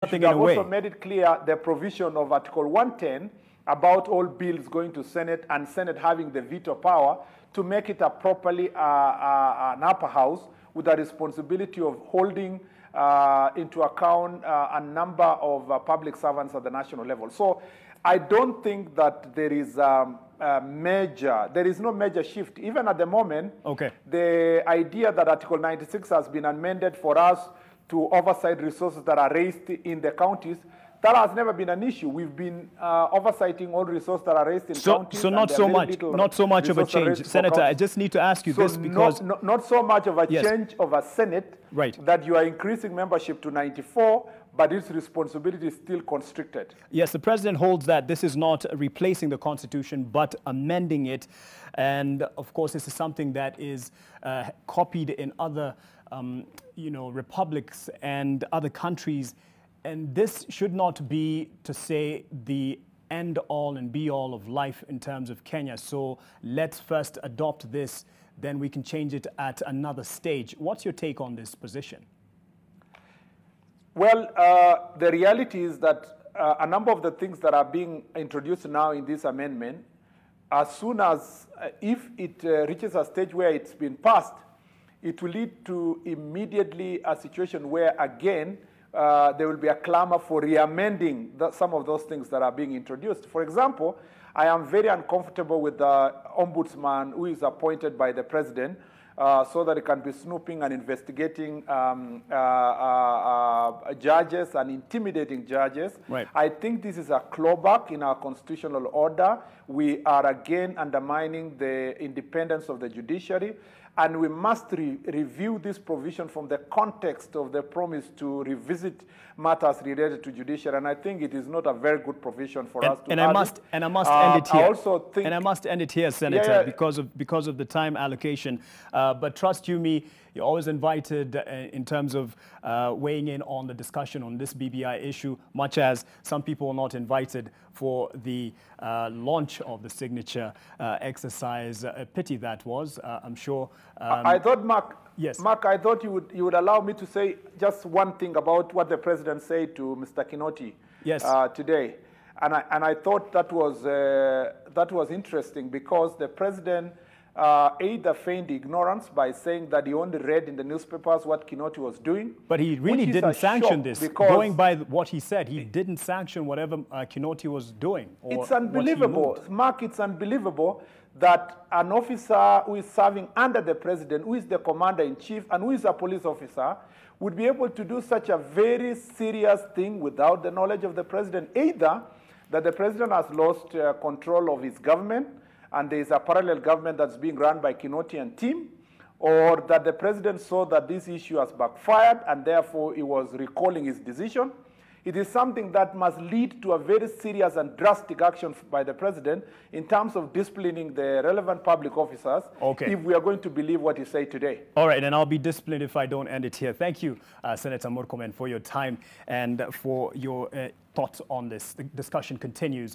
should have also made it clear the provision of Article 110 about all bills going to Senate and Senate having the veto power to make it a properly an upper house with the responsibility of holding into account a number of public servants at the national level. So I don't think that there is there is no major shift. Even at the moment, the idea that Article 96 has been amended for us to oversight resources that are raised in the counties, that has never been an issue. We've been oversighting all resources that are raised in counties. So not so much of a change. Senator, I just need to ask you this because... Not so much of a change of a Senate, that you are increasing membership to 94, but its responsibility is still constricted. Yes, the president holds that this is not replacing the constitution, but amending it. And of course, this is something that is copied in other republics and other countries. And this should not be, to say, the end-all and be-all of life in terms of Kenya. So let's first adopt this, then we can change it at another stage. What's your take on this position? Well, the reality is that a number of the things that are being introduced now in this amendment, as soon as, if it reaches a stage where it's been passed, it will lead to immediately a situation where, again, there will be a clamor for re-amending some of those things that are being introduced. For example, I am very uncomfortable with the ombudsman who is appointed by the president so that he can be snooping and investigating judges and intimidating judges. I think this is a clawback in our constitutional order. We are again undermining the independence of the judiciary. And we must review this provision from the context of the promise to revisit matters related to judiciary. And I think it is not a very good provision for us to and I must end it here. And I must end it here, Senator, because of the time allocation. But trust you me, you're always invited in terms of weighing in on the discussion on this BBI issue, much as some people are not invited for the launch of the signature exercise. A pity that was, I'm sure. I thought, Mark, I thought you would allow me to say just one thing about what the president said to Mr. Kinoti today. And I thought that was interesting because the president either feigned ignorance by saying that he only read in the newspapers what Kinoti was doing. But he really didn't sanction this. Going by what he said, he didn't sanction whatever Kinoti was doing. It's unbelievable. Mark, it's unbelievable that an officer who is serving under the president, who is the commander-in-chief, and who is a police officer, would be able to do such a very serious thing without the knowledge of the president. Either that the president has lost control of his government, and there is a parallel government that's being run by Kinoti and team, or that the president saw that this issue has backfired, and therefore he was recalling his decision. It is something that must lead to a very serious and drastic action by the president in terms of disciplining the relevant public officers if we are going to believe what he said today. All right, and I'll be disciplined if I don't end it here. Thank you, Senator Murkomen, for your time and for your thoughts on this. The discussion continues.